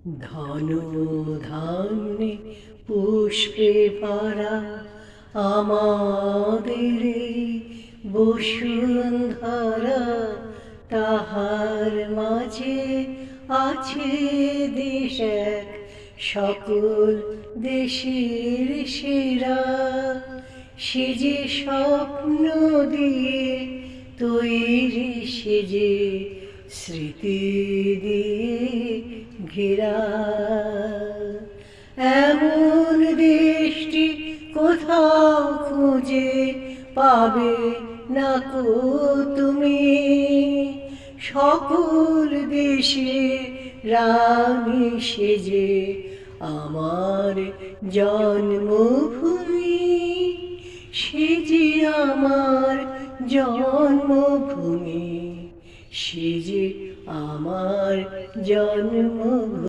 ধন ধান্যে পুষ্পে ভরা আমাদের এই বসুন্ধরা, তাহার মাঝে আছে দেশ এক, সকল দেশের সেরা। সে যে স্বপ্ন দিয়ে তৈরি, সে যে স্মৃতি দিয়ে ঘেরা। এমন দেশটি কোথাও খুঁজে পাবে না কো তুমি, সকল দেশে রানী সেজে আমার জন্মভূমি। সে যে আমার জন্মভূমি, সে যে আমার জন্মভূমি।